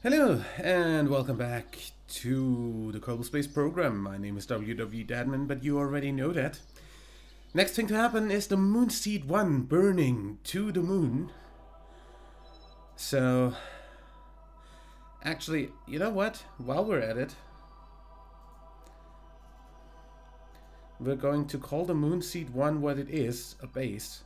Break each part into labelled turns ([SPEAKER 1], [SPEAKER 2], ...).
[SPEAKER 1] Hello, and welcome back to the Kerbal Space Program. My name is WW Dadman, but you already know that. Next thing to happen is the Moon Seed 1 burning to the moon. So, actually, you know what? While we're at it, we're going to call the Moon Seed 1 what it is, a base.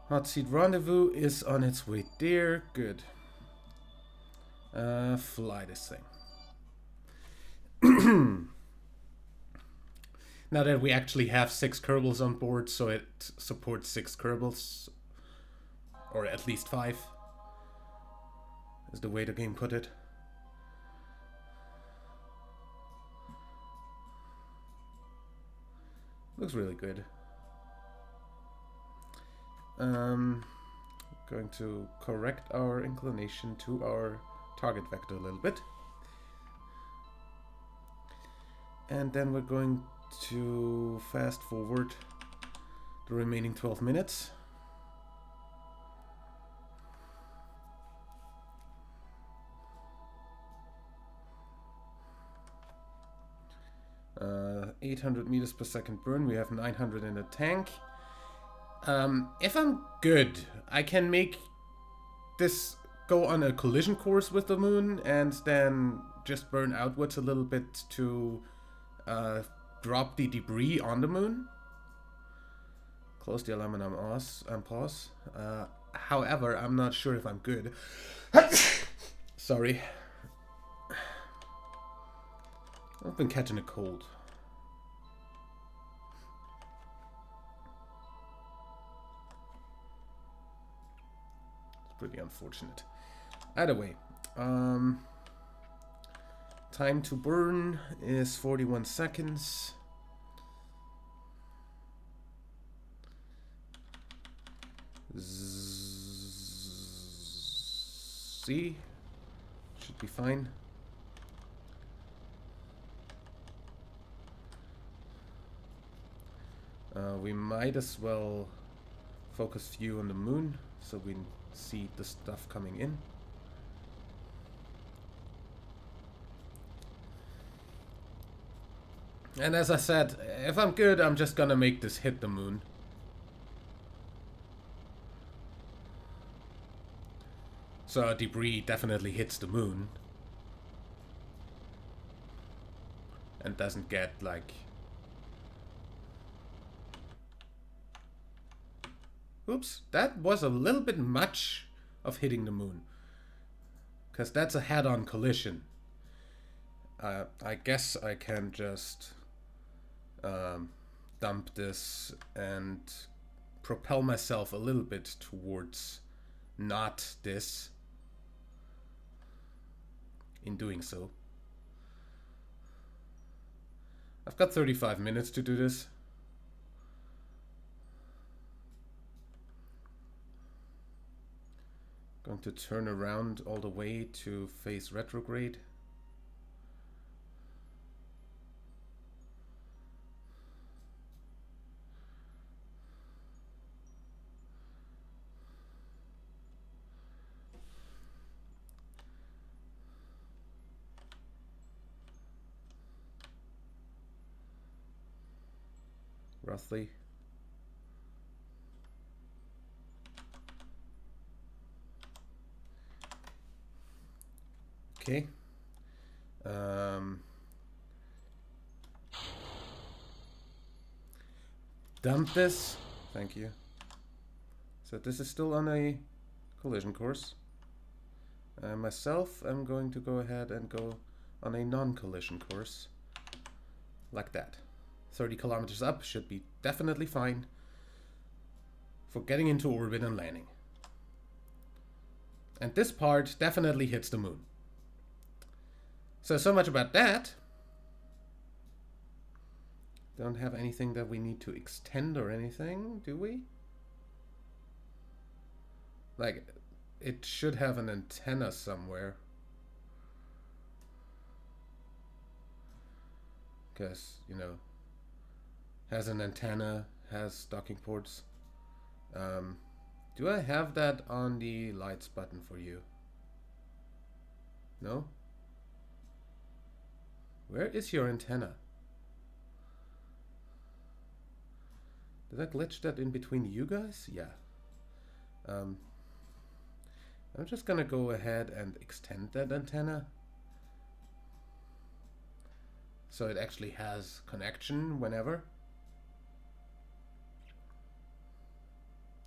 [SPEAKER 1] Hot Seed Rendezvous is on its way there. Good. Fly this thing. Now that we actually have 6 Kerbals on board, so it supports 6 Kerbals, or at least 5, is the way the game put it. Looks really good. Going to correct our inclination to our target vector a little bit. And then we're going to fast forward the remaining 12 minutes. Uh, 800 meters per second burn. We have 900 in the tank. If I'm good, I can make this go on a collision course with the moon and then just burn outwards a little bit to drop the debris on the moon. Close the aluminum pause. However, I'm not sure if I'm good. Sorry. I've been catching a cold. It's pretty unfortunate. Either way, time to burn is 41 seconds. See? Should be fine. We might as well focus view on the moon so we see the stuff coming in. And as I said, if I'm good, I'm just gonna make this hit the moon. So debris definitely hits the moon. And doesn't get like... Oops, that was a little bit much of hitting the moon. Because that's a head-on collision. I guess I can just dump this and propel myself a little bit towards not this in doing so. I've got 35 minutes to do this. Going to turn around all the way to face retrograde. Roughly. Okay. Dump this. Thank you. So this is still on a collision course. Myself, I'm going to go ahead and go on a non-collision course. Like that. 30 kilometers up should be definitely fine for getting into orbit and landing. And this part definitely hits the moon. So much about that. Don't have anything that we need to extend or anything, do we? Like, it should have an antenna somewhere. Because, you know, has an antenna, has docking ports. Do I have that on the lights button for you? No? Where is your antenna? Did I glitch that in between you guys? Yeah. I'm just gonna go ahead and extend that antenna so it actually has connection whenever.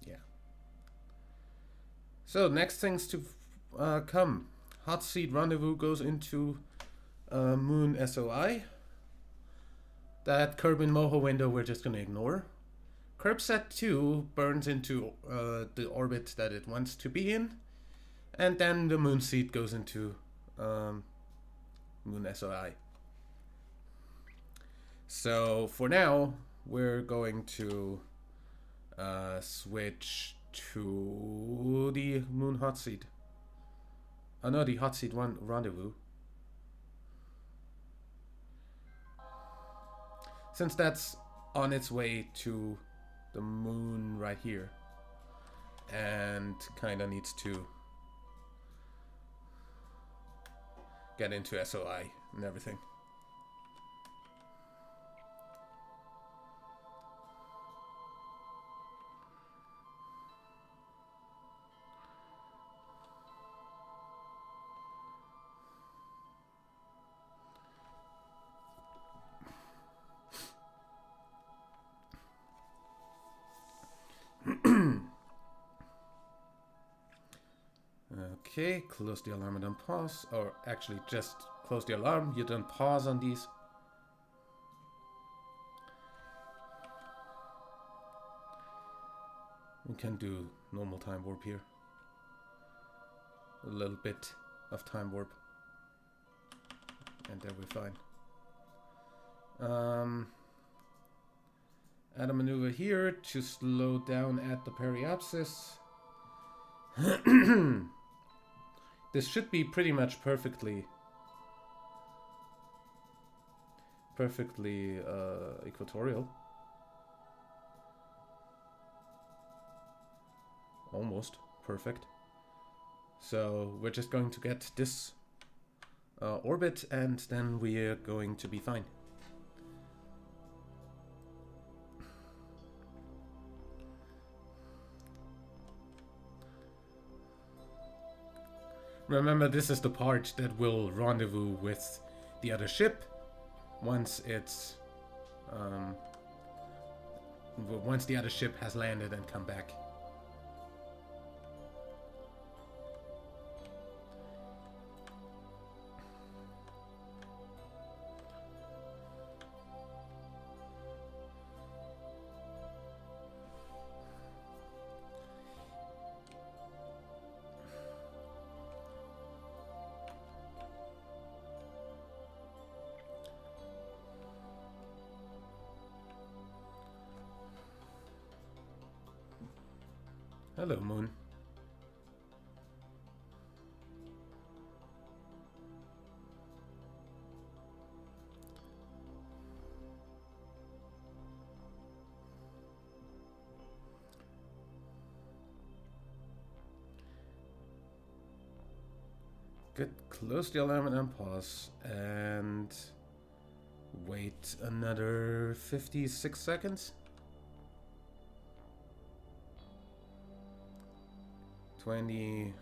[SPEAKER 1] Yeah. So next things to come. Hot Seat Rendezvous goes into Moon SOI. That Kerbal Moho window we're just gonna ignore. Kerbsat 2 burns into the orbit that it wants to be in, and then the moon seat goes into Moon SOI. So for now, we're going to switch to the Moon hot seat. Oh no, the hot seat rendezvous. Since that's on its way to the moon right here, and kinda needs to get into SOI and everything. Okay, close the alarm and then pause. Or actually just close the alarm, you don't pause on these. We can do normal time warp here. A little bit of time warp. And then we're fine. Add a maneuver here to slow down at the periapsis. This should be pretty much perfectly equatorial. Almost perfect. So we're just going to get this orbit and then we're going to be fine. Remember, this is the part that will rendezvous with the other ship once it's once the other ship has landed and come back. Hello, Moon. Good. Close the alarm and unpause and wait another 56 seconds. 20,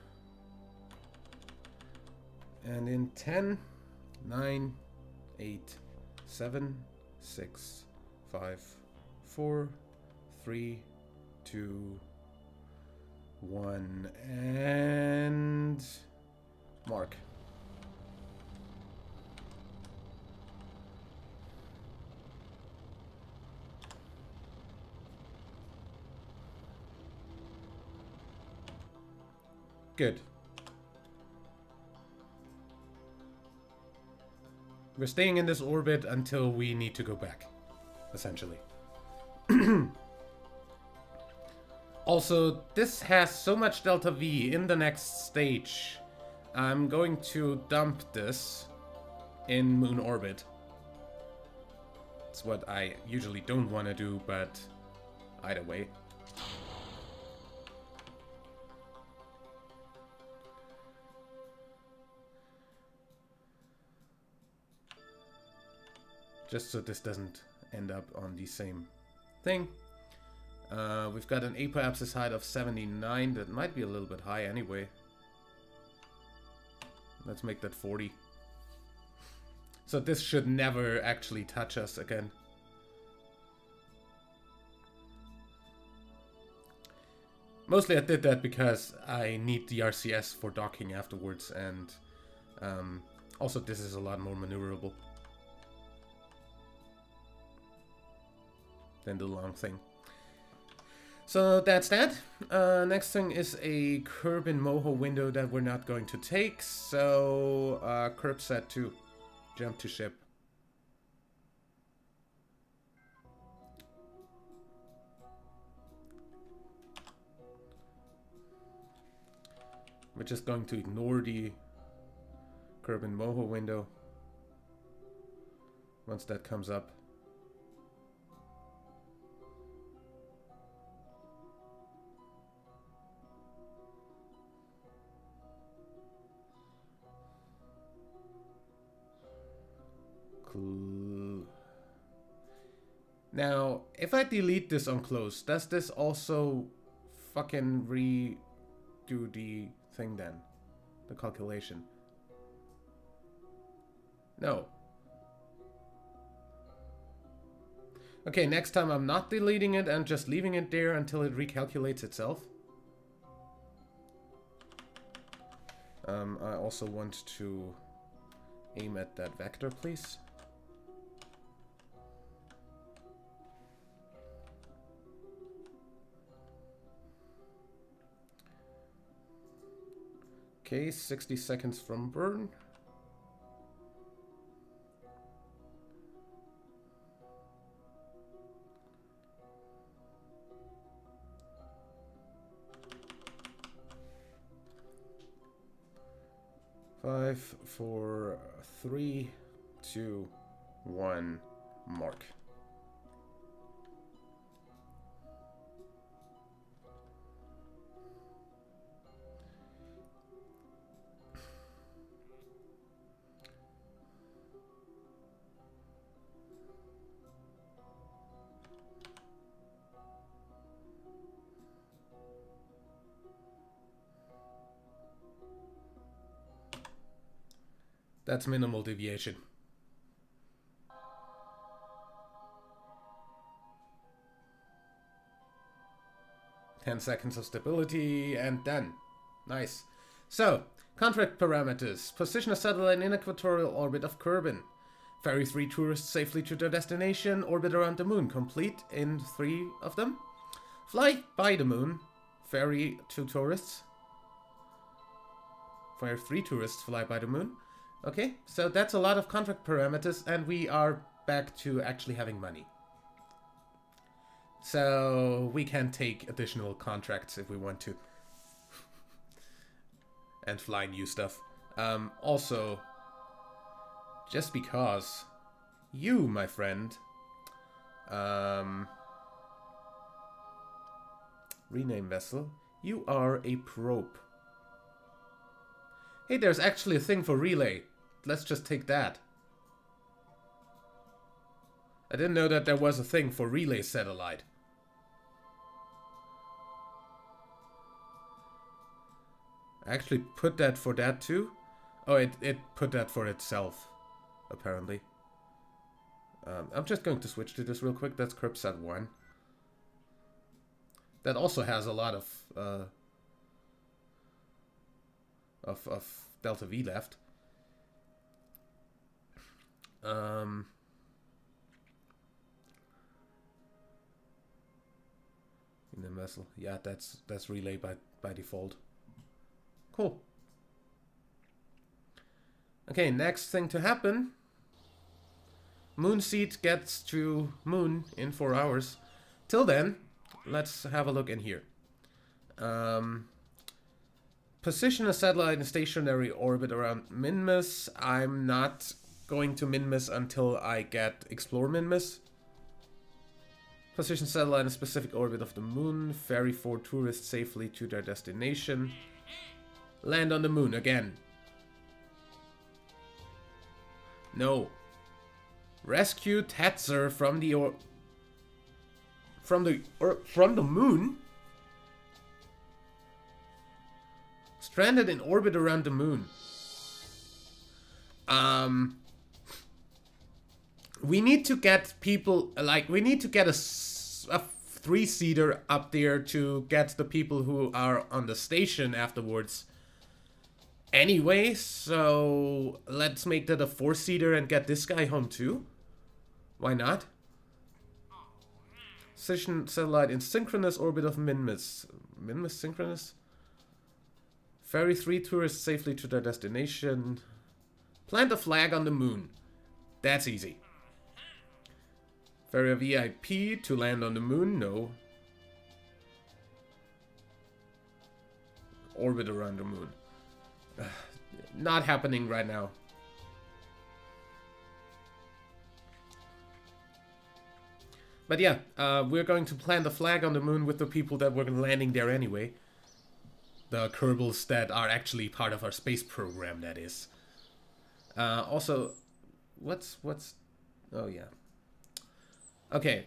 [SPEAKER 1] and in 10, 9, 8, 7, 6, 5, 4, 3, 2, 1, and mark. Good. We're staying in this orbit until we need to go back, essentially. Also, this has so much delta V in the next stage. I'm going to dump this in moon orbit. It's what I usually don't want to do, but either way. Just so this doesn't end up on the same thing. We've got an apoapsis height of 79. That might be a little bit high anyway. Let's make that 40. So this should never actually touch us again. Mostly I did that because I need the RCS for docking afterwards, and also this is a lot more maneuverable than the long thing. So that's that. Next thing is a curb in Moho window that we're not going to take. So curb set 2, jump to ship. We're just going to ignore the curb in Moho window once that comes up. Now, if I delete this on close, does this also fucking redo the thing then? The calculation? No. Okay, next time I'm not deleting it and just leaving it there until it recalculates itself. I also want to aim at that vector, please. Okay, 60 seconds from burn. Five, 4, 3, 2, 1, mark. That's minimal deviation. Ten seconds of stability and done. Nice. So, contract parameters. Position a satellite in equatorial orbit of Kerbal. Ferry 3 tourists safely to their destination. Orbit around the moon. Complete in 3 of them. Fly by the moon. Ferry 2 tourists. Ferry 3 tourists fly by the moon. Okay, so that's a lot of contract parameters, and we are back to actually having money. So we can take additional contracts if we want to. And fly new stuff. Also, just because you, my friend, rename vessel, you are a probe. Hey, there's actually a thing for relay. Let's just take that. I didn't know that there was a thing for relay satellite. I actually put that for that too. Oh, it put that for itself, apparently. I'm just going to switch to this real quick. That's CurbSat 1. That also has a lot of Delta V left. In the vessel. Yeah, that's relay by default. Cool. Okay, next thing to happen. Moon seat gets to moon in 4 hours. Till then, let's have a look in here. Position a satellite in stationary orbit around Minmus. I'm not going to Minmus until I get Explore Minmus. Position satellite in a specific orbit of the moon. Ferry 4 tourists safely to their destination. Land on the moon again. No. Rescue Tetzer from the moon. Stranded in orbit around the moon. We need to get people, like, we need to get a 3-seater up there to get the people who are on the station afterwards. Anyway, so let's make that a 4-seater and get this guy home too. Why not? Station satellite in synchronous orbit of Minmus. Minmus synchronous? Ferry 3 tourists safely to their destination. Plant a flag on the moon. That's easy. Ferry a VIP to land on the moon? No. Orbit around the moon. Not happening right now. But yeah, we're going to plant a flag on the moon with the people that were landing there anyway. The Kerbals that are actually part of our space program, that is. Also, what's... Oh, yeah. Okay,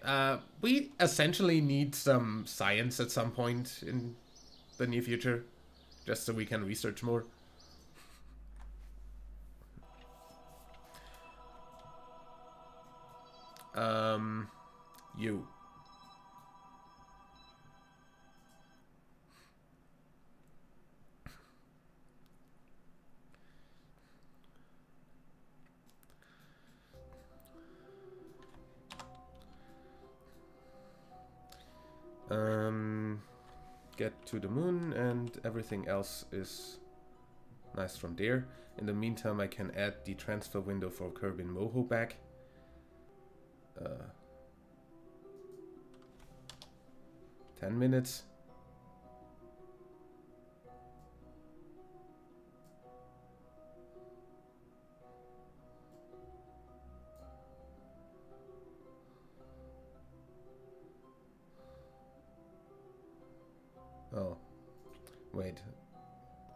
[SPEAKER 1] we essentially need some science at some point in the near future. Just so we can research more. You. Get to the moon and everything else is nice from there. In the meantime, I can add the transfer window for Kerbin Moho back. 10 minutes. Oh, wait.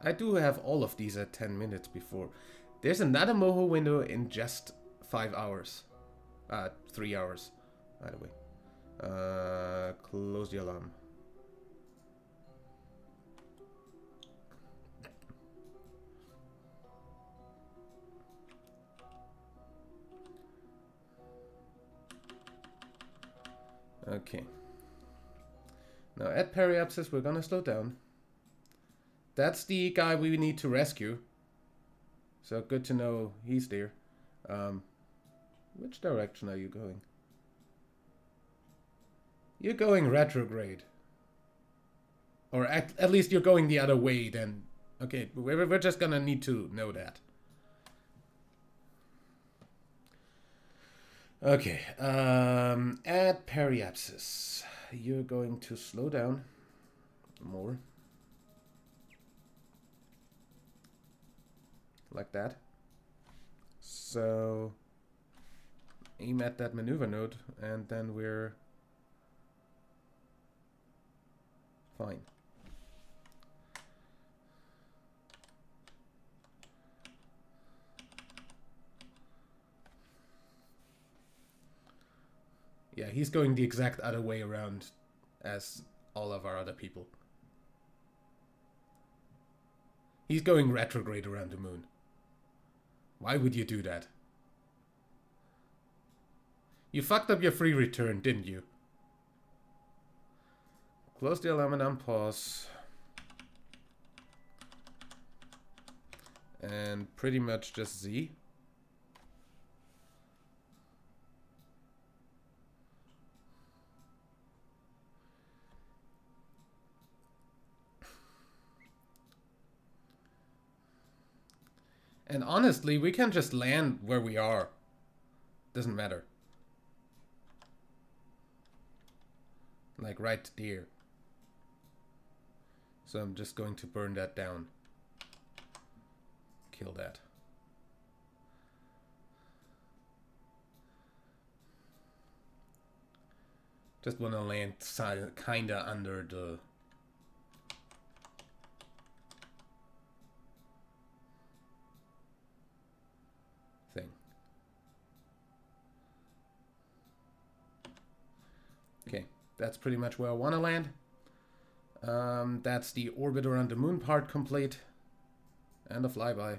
[SPEAKER 1] I do have all of these at 10 minutes before. There's another Moho window in just 5 hours. 3 hours, by the way. Close the alarm. Okay. Now at Periapsis, we're gonna slow down. That's the guy we need to rescue. So good to know he's there. Which direction are you going? You're going retrograde. Or at least you're going the other way then. Okay, we're just gonna need to know that. Okay, at Periapsis, you're going to slow down more. Like that. So, aim at that maneuver node, and then we're fine. Yeah, he's going the exact other way around as all of our other people. He's going retrograde around the moon. Why would you do that? You fucked up your free return, didn't you? Close the alarm and unpause. And pretty much just Z. And honestly, we can just land where we are. Doesn't matter. Like right there. So I'm just going to burn that down. Kill that. Just want to land kinda under the... thing. That's pretty much where I want to land. That's the orbit around the moon part complete. And a flyby.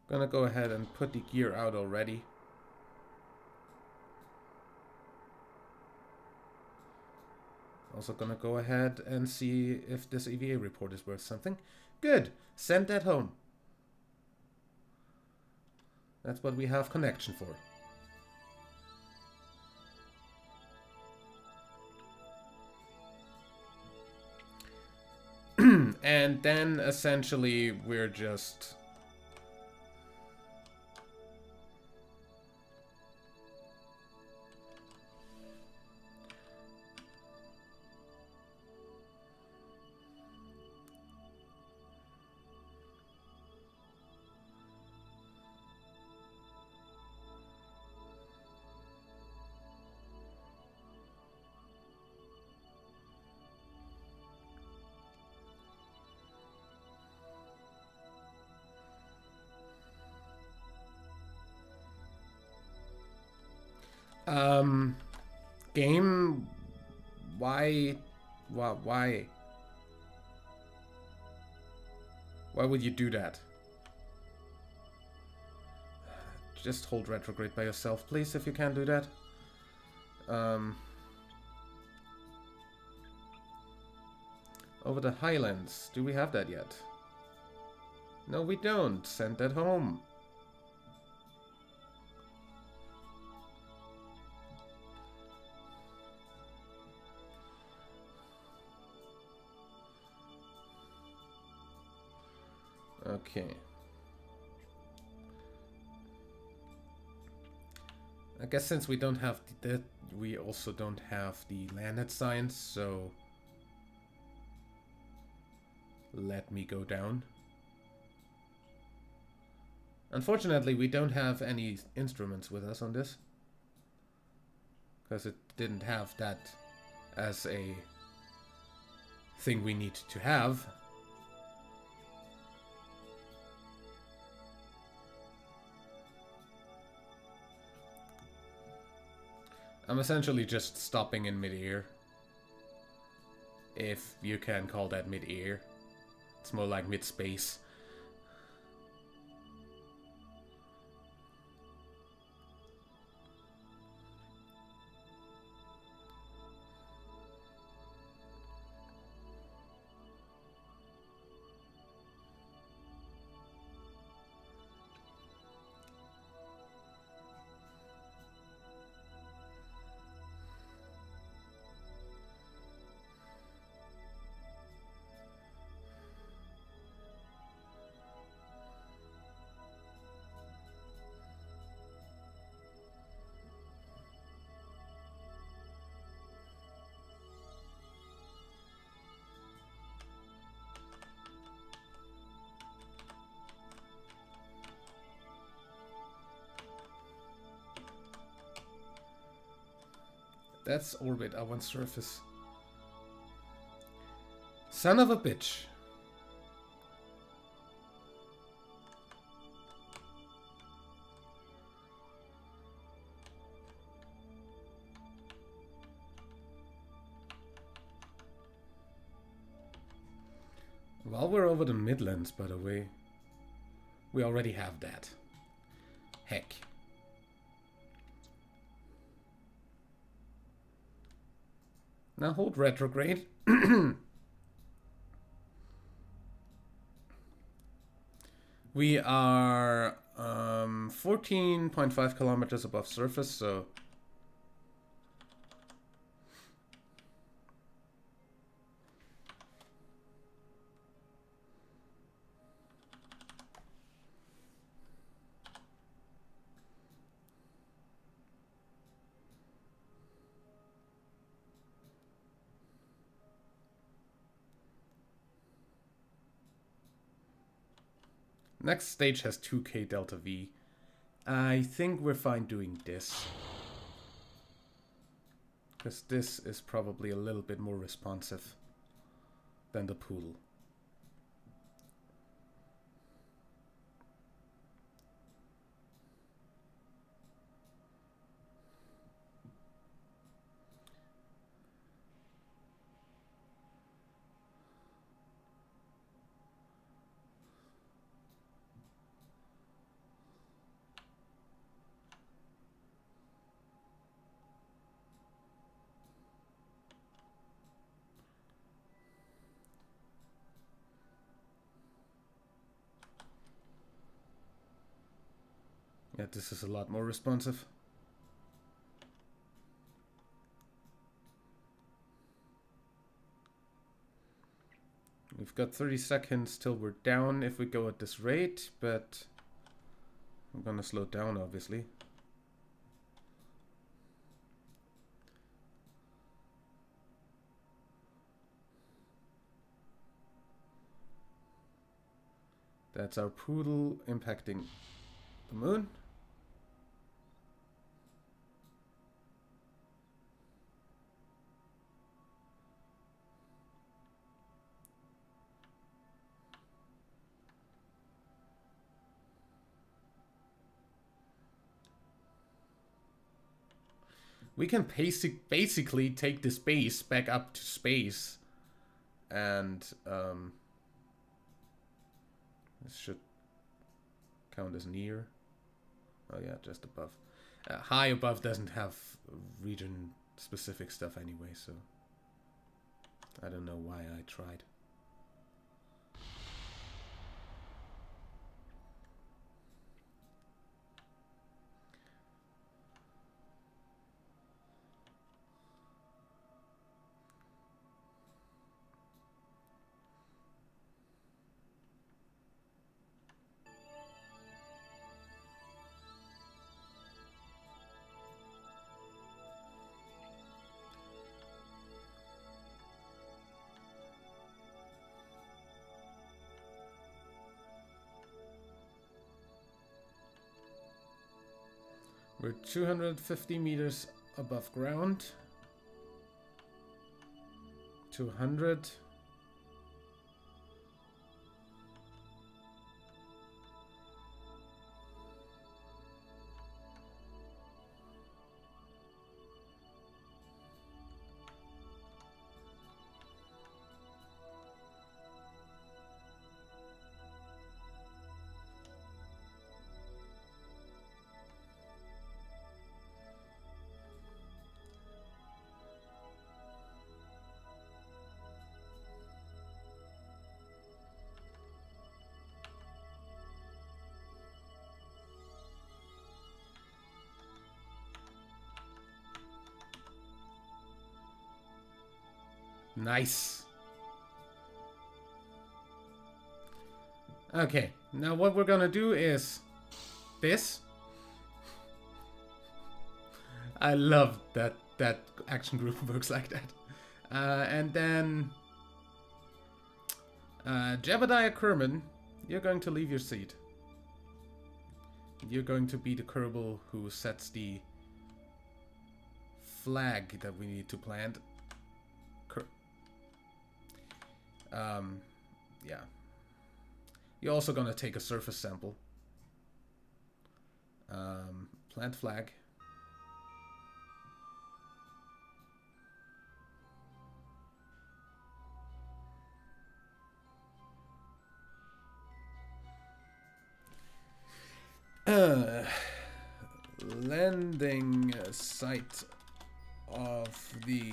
[SPEAKER 1] Gonna go ahead and put the gear out already. Also gonna go ahead and see if this EVA report is worth something. Good! Send that home. That's what we have connection for. And then essentially we're just... Game, why? Why would you do that? Just hold retrograde by yourself, please, if you can't do that. Over the Highlands, do we have that yet? No, we don't. Send that home. Okay. I guess since we don't have that, we also don't have the landed science, so let me go down. Unfortunately, we don't have any instruments with us on this, because it didn't have that as a thing we need to have. I'm essentially just stopping in mid-air. If you can call that mid-air. It's more like mid-space. That's orbit, I want surface. Son of a bitch. While we're over the Midlands, by the way, we already have that. Heck. Now hold retrograde. We are 14.5 kilometers above surface, so next stage has 2k delta V. I think we're fine doing this. Because this is probably a little bit more responsive than the poodle. Yeah, this is a lot more responsive. We've got 30 seconds till we're down if we go at this rate, but I'm gonna slow down, obviously. That's our poodle impacting the moon. We can basically take this base back up to space, and this should count as near. Oh yeah, just above. High above doesn't have region-specific stuff anyway, so I don't know why I tried. We're 250 meters above ground. 200. Nice. Okay, now what we're gonna do is this. I love that action group works like that. And then Jebediah Kerman, you're going to leave your seat. You're going to be the Kerbal who sets the flag that we need to plant. Yeah. You're also gonna take a surface sample. Plant flag. Landing site of the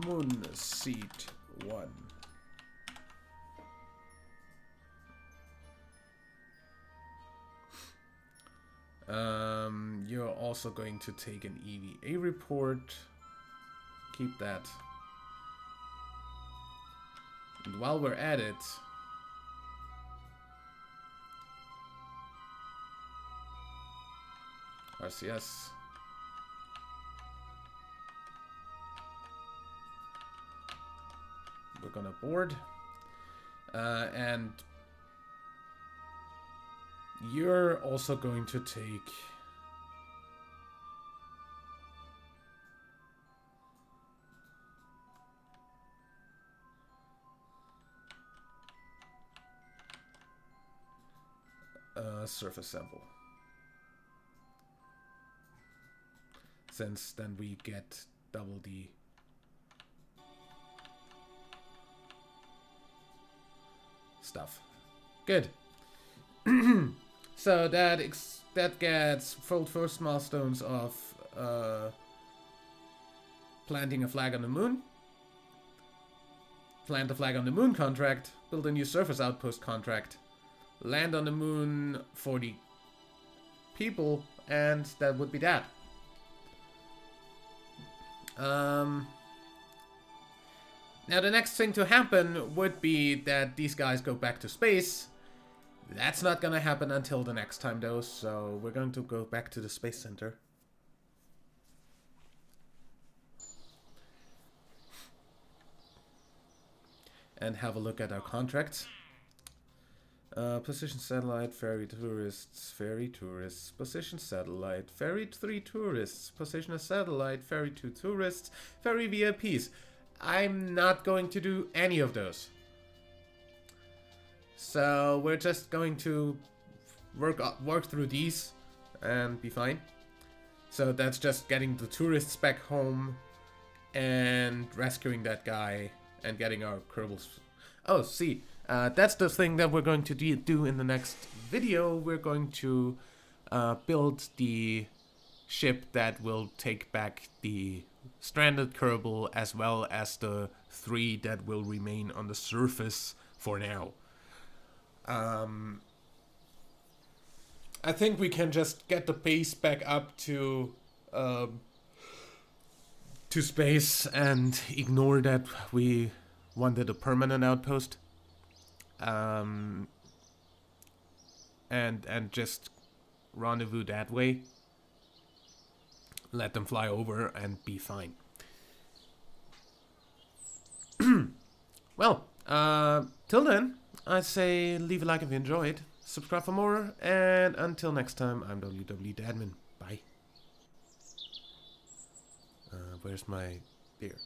[SPEAKER 1] moon seat 1. You're also going to take an EVA report. Keep that. And while we're at it, RCS. We're gonna board. And you're also going to take surface sample. Since then we get double the stuff. Good. So that gets full first milestones of planting a flag on the moon, plant a flag on the moon contract, build a new surface outpost contract, land on the moon 40 people, and that would be that. Now the next thing to happen would be that these guys go back to space. That's not gonna happen until the next time though, so we're going to go back to the Space Center. And have a look at our contracts. Position satellite, ferry tourists, position satellite, ferry 3 tourists, position a satellite, ferry 2 tourists, ferry VIPs. I'm not going to do any of those. So we're just going to work through these and be fine. So that's just getting the tourists back home and rescuing that guy and getting our Kerbals. Oh, see, that's the thing that we're going to do in the next video. We're going to build the ship that will take back the stranded Kerbal, as well as the 3 that will remain on the surface for now. I think we can just get the base back up to space and ignore that we wanted a permanent outpost. And just rendezvous that way. Let them fly over and be fine. Well, till then, I say leave a like if you enjoyed, subscribe for more, and until next time, I'm WWDadmin. Bye. Where's my beer?